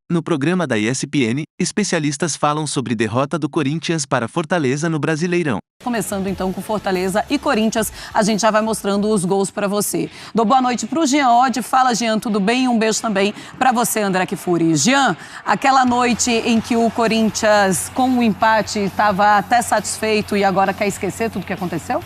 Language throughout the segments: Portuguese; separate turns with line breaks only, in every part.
No programa da ESPN, especialistas falam sobre derrota do Corinthians para Fortaleza no Brasileirão.
Começando então com Fortaleza e Corinthians, a gente já vai mostrando os gols para você. Dou boa noite para o Jean Oddi. Fala, Jean, tudo bem? Um beijo também para você, André Kfouri. Jean, aquela noite em que o Corinthians, com o empate, estava até satisfeito e agora quer esquecer tudo o que aconteceu?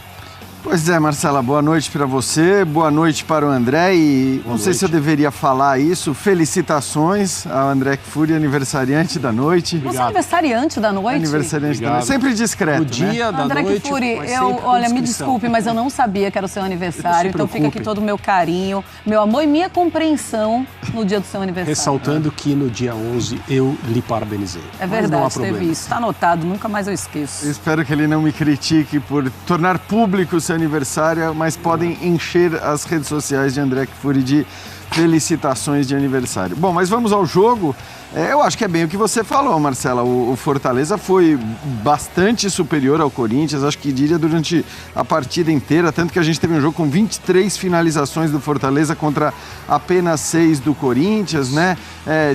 Pois é, Marcela, boa noite para você, boa noite para o André e não sei se eu deveria falar isso, felicitações ao André Kfouri, aniversariante da noite.
Você é aniversariante da noite?
Aniversariante da noite, sempre discreto,
o dia,
né?
da
André
noite,
Kfouri, olha, me desculpe, mas eu não sabia que era o seu aniversário, então fica aqui todo o meu carinho, meu amor e minha compreensão no dia do seu aniversário.
Ressaltando que no dia 11 eu lhe parabenizei.
É verdade, teve isso, está anotado, nunca mais eu esqueço.
Eu espero que ele não me critique por tornar público o seu aniversário, mas podem encher as redes sociais de André Kfouri de felicitações de aniversário. Bom, mas vamos ao jogo. Eu acho que é bem o que você falou, Marcela. O Fortaleza foi bastante superior ao Corinthians, acho que diria durante a partida inteira, tanto que a gente teve um jogo com 23 finalizações do Fortaleza contra apenas 6 do Corinthians, né?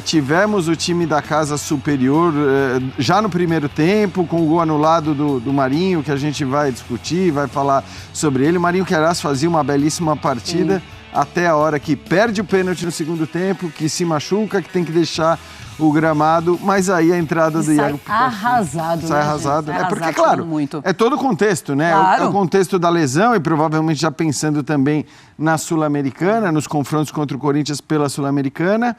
Tivemos o time da casa superior já no primeiro tempo, com o gol anulado do Marinho, que a gente vai discutir, vai falar sobre ele. O Marinho Queiroz fazia uma belíssima partida. Sim. Até a hora que perde o pênalti no segundo tempo, que se machuca, que tem que deixar o gramado, mas aí a entrada do Iago Pikachu
arrasado,
sai
né,
arrasado.
Sai
porque, claro,
muito.
É todo o contexto, né?
Claro.
É o contexto da lesão e provavelmente já pensando também na Sul-Americana, nos confrontos contra o Corinthians pela Sul-Americana.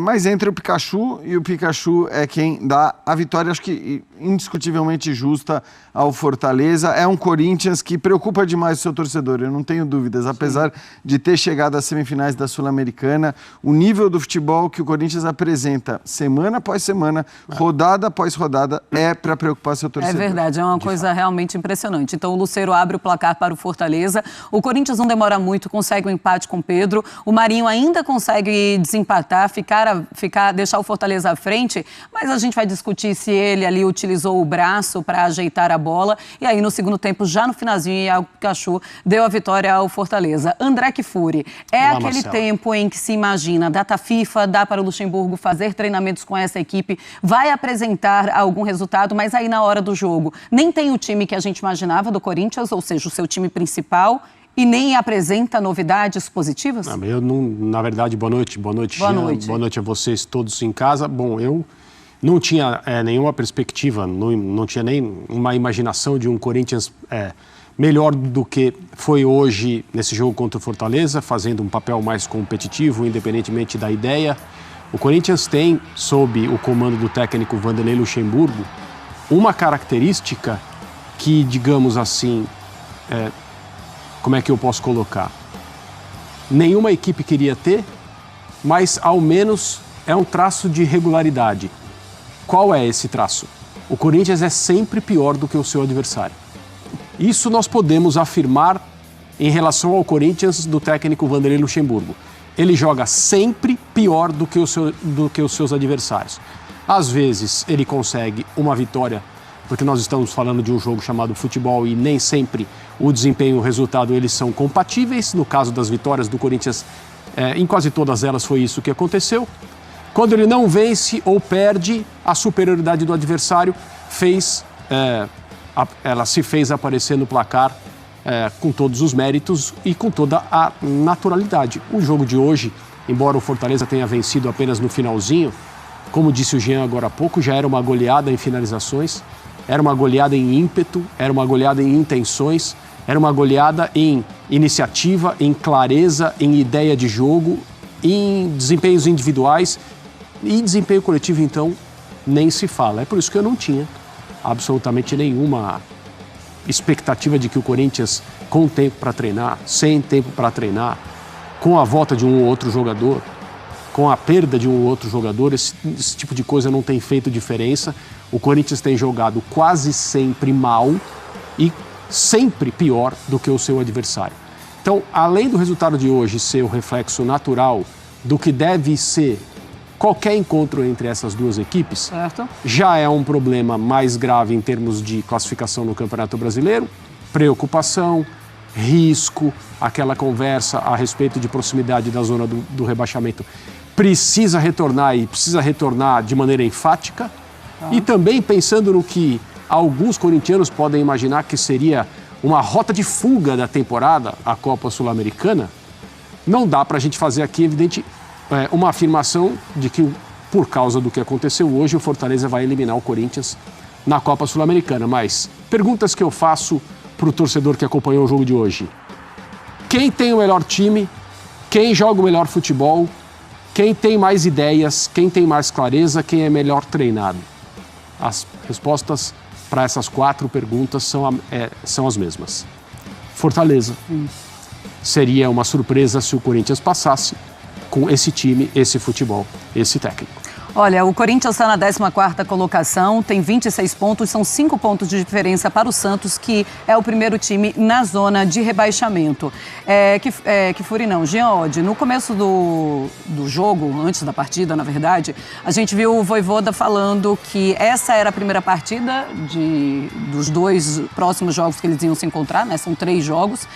Mas entra o Pikachu e o Pikachu é quem dá a vitória, acho que indiscutivelmente justa ao Fortaleza. É um Corinthians que preocupa demais o seu torcedor, eu não tenho dúvidas. Apesar de ter chegado às semifinais da Sul-Americana, o nível do futebol que o Corinthians apresenta semana após semana, rodada após rodada, é para preocupar seu torcedor.
É verdade, é uma coisa realmente impressionante. Então o Lucero abre o placar para o Fortaleza, o Corinthians não demora muito, consegue um empate com o Pedro, o Marinho ainda consegue desempatar, deixar o Fortaleza à frente, mas a gente vai discutir se ele ali utilizou o braço para ajeitar a bola, e aí no segundo tempo, já no finalzinho, o Pikachu deu a vitória ao Fortaleza. André Kfouri, aquele
Marcelo.
tempo em que se imagina, data FIFA, dá para o Luxemburgo fazer treinamentos com essa equipe, vai apresentar algum resultado, mas aí na hora do jogo, nem tem o time que a gente imaginava do Corinthians, ou seja, o seu time principal, e nem apresenta novidades positivas?
Não, eu não, na verdade, boa noite, Jean, boa noite a vocês todos em casa. Bom, eu não tinha nenhuma perspectiva, não tinha nem uma imaginação de um Corinthians melhor do que foi hoje nesse jogo contra o Fortaleza, fazendo um papel mais competitivo, independentemente da ideia. O Corinthians tem, sob o comando do técnico Vanderlei Luxemburgo, uma característica que, digamos assim, como é que eu posso colocar? Nenhuma equipe queria ter, mas ao menos é um traço de regularidade. Qual é esse traço? O Corinthians é sempre pior do que o seu adversário. Isso nós podemos afirmar em relação ao Corinthians do técnico Vanderlei Luxemburgo. Ele joga sempre pior do que os seus adversários. Às vezes ele consegue uma vitória, porque nós estamos falando de um jogo chamado futebol e nem sempre o desempenho e o resultado eles são compatíveis. No caso das vitórias do Corinthians, em quase todas elas foi isso que aconteceu. Quando ele não vence ou perde, a superioridade do adversário ela se fez aparecer no placar com todos os méritos e com toda a naturalidade. O jogo de hoje, embora o Fortaleza tenha vencido apenas no finalzinho, como disse o Jean agora há pouco, já era uma goleada em finalizações, era uma goleada em ímpeto, era uma goleada em intenções, era uma goleada em iniciativa, em clareza, em ideia de jogo, em desempenhos individuais e desempenho coletivo, então, nem se fala. É por isso que eu não tinha absolutamente nenhuma expectativa de que o Corinthians, com tempo para treinar, sem tempo para treinar, com a volta de um ou outro jogador, com a perda de um ou outro jogador, esse tipo de coisa não tem feito diferença. O Corinthians tem jogado quase sempre mal e sempre pior do que o seu adversário. Então, além do resultado de hoje ser o reflexo natural do que deve ser qualquer encontro entre essas duas equipes,
certo,
já é um problema mais grave em termos de classificação no Campeonato Brasileiro, preocupação, risco, aquela conversa a respeito de proximidade da zona do rebaixamento, precisa retornar e precisa retornar de maneira enfática. E também pensando no que alguns corintianos podem imaginar que seria uma rota de fuga da temporada, a Copa Sul-Americana, não dá para a gente fazer aqui, evidente, uma afirmação de que, por causa do que aconteceu hoje, o Fortaleza vai eliminar o Corinthians na Copa Sul-Americana. Mas perguntas que eu faço para o torcedor que acompanhou o jogo de hoje. Quem tem o melhor time? Quem joga o melhor futebol? Quem tem mais ideias? Quem tem mais clareza? Quem é melhor treinado? As respostas para essas 4 perguntas são as mesmas. Fortaleza. Seria uma surpresa se o Corinthians passasse com esse time, esse futebol, esse técnico.
Olha, o Corinthians está na 14ª colocação, tem 26 pontos, são 5 pontos de diferença para o Santos, que é o primeiro time na zona de rebaixamento. Que fure não, Jean Oddi, no começo do jogo, antes da partida, na verdade, a gente viu o Vojvoda falando que essa era a primeira partida dos 2 próximos jogos que eles iam se encontrar, né? São 3 jogos,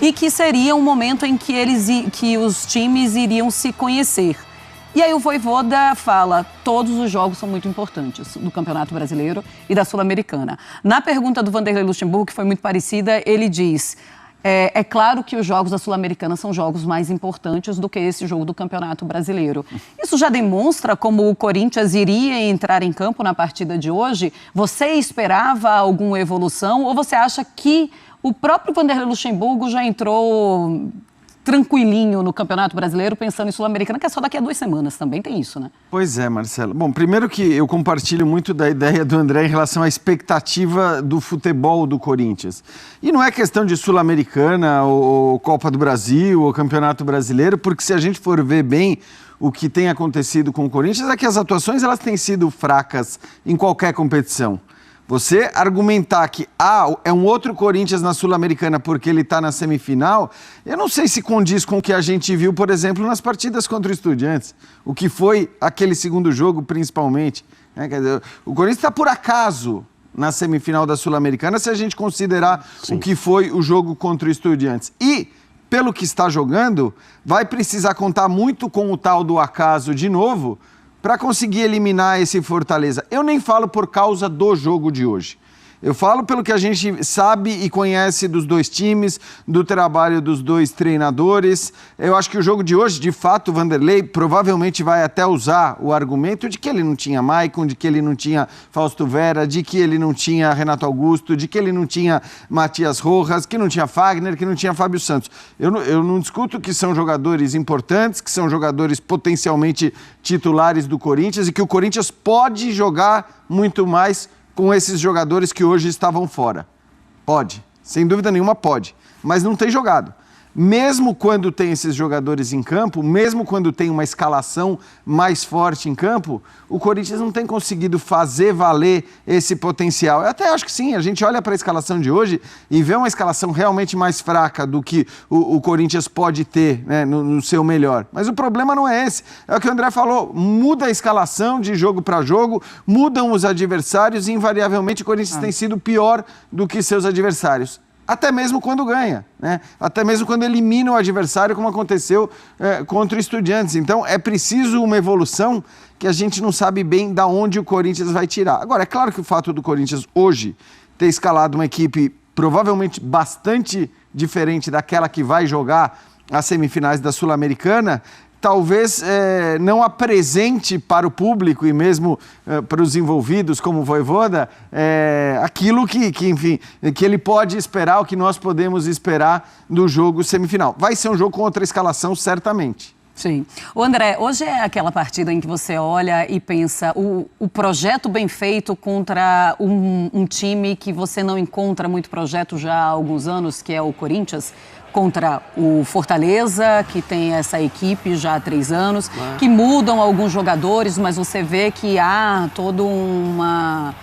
e que seria um momento em que os times iriam se conhecer. E aí o Vojvoda fala, todos os jogos são muito importantes, do Campeonato Brasileiro e da Sul-Americana. Na pergunta do Vanderlei Luxemburgo, que foi muito parecida, ele diz, é claro que os jogos da Sul-Americana são jogos mais importantes do que esse jogo do Campeonato Brasileiro. Isso já demonstra como o Corinthians iria entrar em campo na partida de hoje? Você esperava alguma evolução ou você acha que o próprio Vanderlei Luxemburgo já entrou tranquilinho no Campeonato Brasileiro, pensando em Sul-Americana, que é só daqui a 2 semanas, também tem isso, né?
Pois é, Marcelo. Bom, primeiro que eu compartilho muito da ideia do André em relação à expectativa do futebol do Corinthians. E não é questão de Sul-Americana, ou Copa do Brasil, ou Campeonato Brasileiro, porque se a gente for ver bem o que tem acontecido com o Corinthians, é que as atuações elas têm sido fracas em qualquer competição. Você argumentar que é um outro Corinthians na Sul-Americana porque ele está na semifinal, eu não sei se condiz com o que a gente viu, por exemplo, nas partidas contra o Estudiantes. O que foi aquele segundo jogo, principalmente. Quer dizer, o Corinthians está por acaso na semifinal da Sul-Americana, se a gente considerar o que foi o jogo contra o Estudiantes. E, pelo que está jogando, vai precisar contar muito com o tal do acaso de novo, para conseguir eliminar esse Fortaleza. Eu nem falo por causa do jogo de hoje. Eu falo pelo que a gente sabe e conhece dos 2 times, do trabalho dos 2 treinadores. Eu acho que o jogo de hoje, de fato, o Vanderlei provavelmente vai até usar o argumento de que ele não tinha Maicon, de que ele não tinha Fausto Vera, de que ele não tinha Renato Augusto, de que ele não tinha Matias Rojas, que não tinha Fagner, que não tinha Fábio Santos. Eu não discuto que são jogadores importantes, que são jogadores potencialmente titulares do Corinthians e que o Corinthians pode jogar muito mais com esses jogadores que hoje estavam fora. Pode, sem dúvida nenhuma pode, mas não tem jogado. Mesmo quando tem esses jogadores em campo, mesmo quando tem uma escalação mais forte em campo, o Corinthians não tem conseguido fazer valer esse potencial. Eu até acho que sim, a gente olha para a escalação de hoje e vê uma escalação realmente mais fraca do que o Corinthians pode ter, né, no seu melhor. Mas o problema não é esse. É o que o André falou, muda a escalação de jogo para jogo, mudam os adversários e invariavelmente o Corinthians tem sido pior do que seus adversários. Até mesmo quando ganha, né? Até mesmo quando elimina o adversário, como aconteceu contra o Estudiantes. Então, é preciso uma evolução que a gente não sabe bem de onde o Corinthians vai tirar. Agora, é claro que o fato do Corinthians hoje ter escalado uma equipe provavelmente bastante diferente daquela que vai jogar as semifinais da Sul-Americana, talvez não apresente para o público e mesmo para os envolvidos como o Vojvoda aquilo enfim, que ele pode esperar, o que nós podemos esperar do jogo semifinal. Vai ser um jogo com outra escalação, certamente.
Sim. O André, hoje é aquela partida em que você olha e pensa o projeto bem feito contra um time que você não encontra muito projeto já há alguns anos, que é o Corinthians, contra o Fortaleza, que tem essa equipe já há 3 anos, que mudam alguns jogadores, mas você vê que há toda uma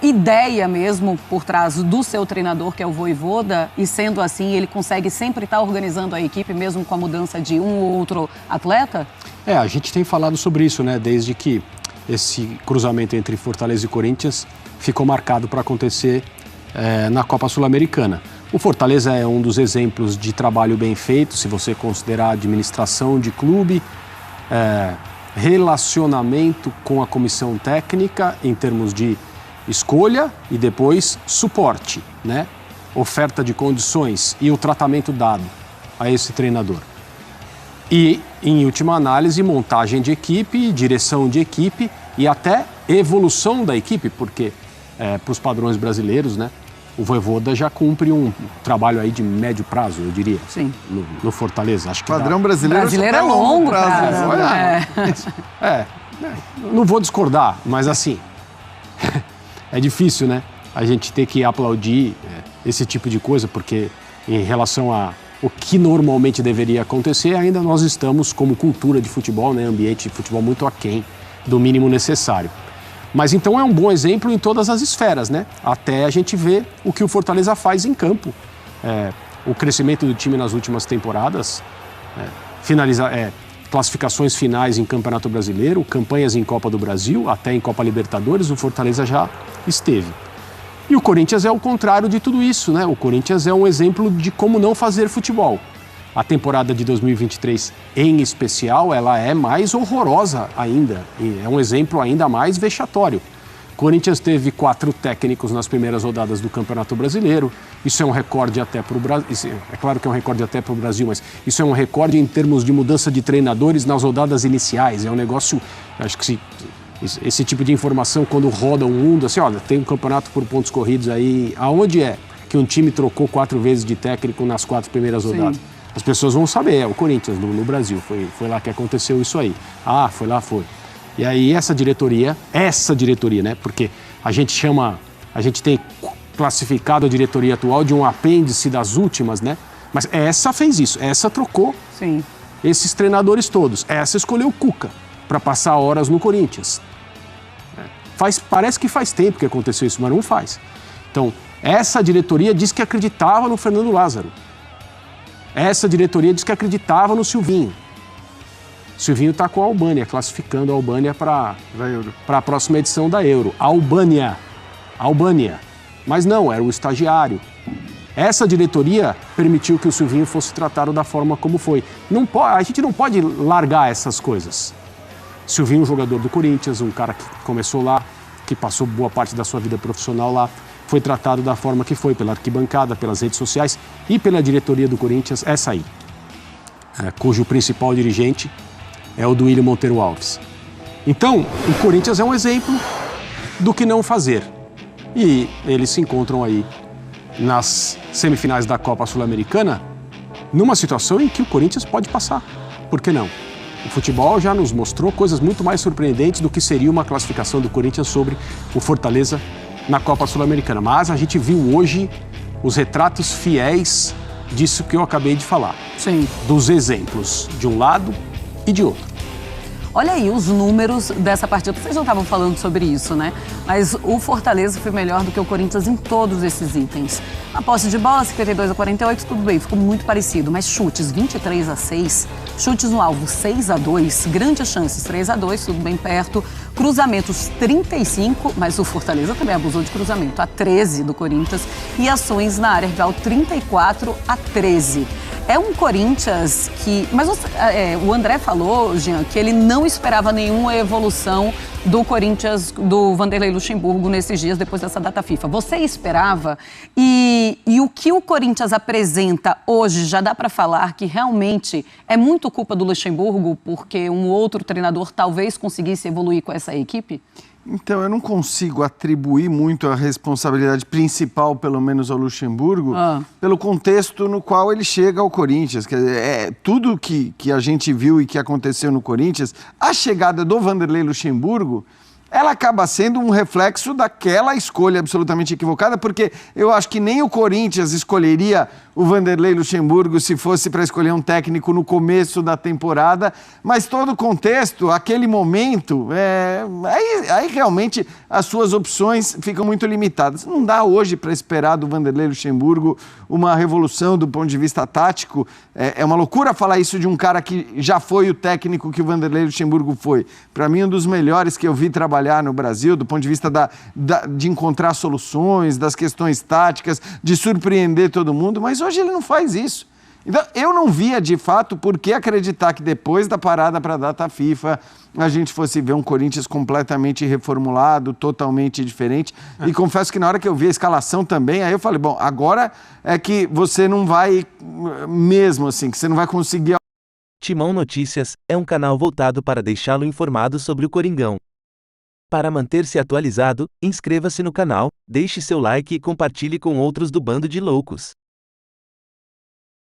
ideia mesmo por trás do seu treinador, que é o Vojvoda, e sendo assim, ele consegue sempre estar organizando a equipe, mesmo com a mudança de um ou outro atleta?
A gente tem falado sobre isso, né? Desde que esse cruzamento entre Fortaleza e Corinthians ficou marcado para acontecer na Copa Sul-Americana. O Fortaleza é um dos exemplos de trabalho bem feito, se você considerar administração de clube, relacionamento com a comissão técnica em termos de escolha e depois suporte, né? Oferta de condições e o tratamento dado a esse treinador. E, em última análise, montagem de equipe, direção de equipe e até evolução da equipe, porque para os padrões brasileiros, né? O Vojvoda já cumpre um trabalho aí de médio prazo, eu diria.
Sim.
No Fortaleza. Acho que
padrão brasileiro
é longo prazo.
Olha.
Não vou discordar, mas assim, é difícil, né? A gente ter que aplaudir esse tipo de coisa, porque em relação a o que normalmente deveria acontecer, ainda nós estamos, como cultura de futebol, né? Ambiente de futebol muito aquém do mínimo necessário. Mas então é um bom exemplo em todas as esferas, né? Até a gente ver o que o Fortaleza faz em campo. O crescimento do time nas últimas temporadas, classificações finais em Campeonato Brasileiro, campanhas em Copa do Brasil, até em Copa Libertadores, o Fortaleza já esteve. E o Corinthians é o contrário de tudo isso, né? O Corinthians é um exemplo de como não fazer futebol. A temporada de 2023, em especial, ela é mais horrorosa ainda. É um exemplo ainda mais vexatório. O Corinthians teve 4 técnicos nas primeiras rodadas do Campeonato Brasileiro. Isso é um recorde até para o Brasil. É claro que é um recorde até para o Brasil, mas isso é um recorde em termos de mudança de treinadores nas rodadas iniciais. É um negócio, acho que esse tipo de informação, quando roda o mundo, assim, olha, tem um campeonato por pontos corridos aí. Aonde é que um time trocou 4 vezes de técnico nas 4 primeiras rodadas? Sim. As pessoas vão saber, é o Corinthians no Brasil, foi lá que aconteceu isso aí. Foi lá. E aí essa diretoria, né, porque a gente tem classificado a diretoria atual de um apêndice das últimas, né, mas essa fez isso, essa trocou.
Sim.
Esses treinadores todos, essa escolheu o Cuca para passar horas no Corinthians. Parece que faz tempo que aconteceu isso, mas não faz. Então, essa diretoria diz que acreditava no Fernando Lázaro. Essa diretoria diz que acreditava no Silvinho. O Silvinho está com a Albânia, classificando a Albânia para a próxima edição da Euro. Albânia. Mas não, era o estagiário. Essa diretoria permitiu que o Silvinho fosse tratado da forma como foi. A gente não pode largar essas coisas. Silvinho, jogador do Corinthians, um cara que começou lá, que passou boa parte da sua vida profissional lá, foi tratado da forma que foi, pela arquibancada, pelas redes sociais e pela diretoria do Corinthians, essa aí, cujo principal dirigente é o Duílio Monteiro Alves. Então, o Corinthians é um exemplo do que não fazer. E eles se encontram aí nas semifinais da Copa Sul-Americana, numa situação em que o Corinthians pode passar. Por que não? O futebol já nos mostrou coisas muito mais surpreendentes do que seria uma classificação do Corinthians sobre o Fortaleza na Copa Sul-Americana. Mas a gente viu hoje os retratos fiéis disso que eu acabei de falar.
Sim.
Dos exemplos de um lado e de outro.
Olha aí os números dessa partida. Vocês não estavam falando sobre isso, né? Mas o Fortaleza foi melhor do que o Corinthians em todos esses itens. A posse de bola, 52-48, tudo bem, ficou muito parecido. Mas chutes, 23-6. Chutes no alvo, 6-2. Grandes chances, 3-2, tudo bem perto. Cruzamentos, 35, mas o Fortaleza também abusou de cruzamento, a 13 do Corinthians. E ações na área rival, 34-13. É um Corinthians que... Mas o André falou, Jean, que ele não esperava nenhuma evolução do Corinthians, do Vanderlei Luxemburgo nesses dias depois dessa data FIFA. Você esperava? E o que o Corinthians apresenta hoje, já dá para falar que realmente é muito culpa do Luxemburgo, porque um outro treinador talvez conseguisse evoluir com essa equipe?
Então, eu não consigo atribuir muito a responsabilidade principal, pelo menos ao Luxemburgo, pelo contexto no qual ele chega ao Corinthians. Quer dizer, tudo que a gente viu e que aconteceu no Corinthians, a chegada do Vanderlei Luxemburgo, ela acaba sendo um reflexo daquela escolha absolutamente equivocada, porque eu acho que nem o Corinthians escolheria o Vanderlei Luxemburgo se fosse para escolher um técnico no começo da temporada, mas todo o contexto, aquele momento, aí realmente as suas opções ficam muito limitadas. Não dá hoje para esperar do Vanderlei Luxemburgo uma revolução do ponto de vista tático. É uma loucura falar isso de um cara que já foi o técnico que o Vanderlei Luxemburgo foi. Para mim, um dos melhores que eu vi trabalhar trabalhar no Brasil, do ponto de vista de encontrar soluções, das questões táticas, de surpreender todo mundo, mas hoje ele não faz isso. Então, eu não via, de fato, por que acreditar que depois da parada para a data FIFA a gente fosse ver um Corinthians completamente reformulado, totalmente diferente. E confesso que na hora que eu vi a escalação também, aí eu falei, bom, agora é que você não vai mesmo assim, que você não vai conseguir...
Timão Notícias é um canal voltado para deixá-lo informado sobre o Coringão. Para manter-se atualizado, inscreva-se no canal, deixe seu like e compartilhe com outros do Bando de Loucos.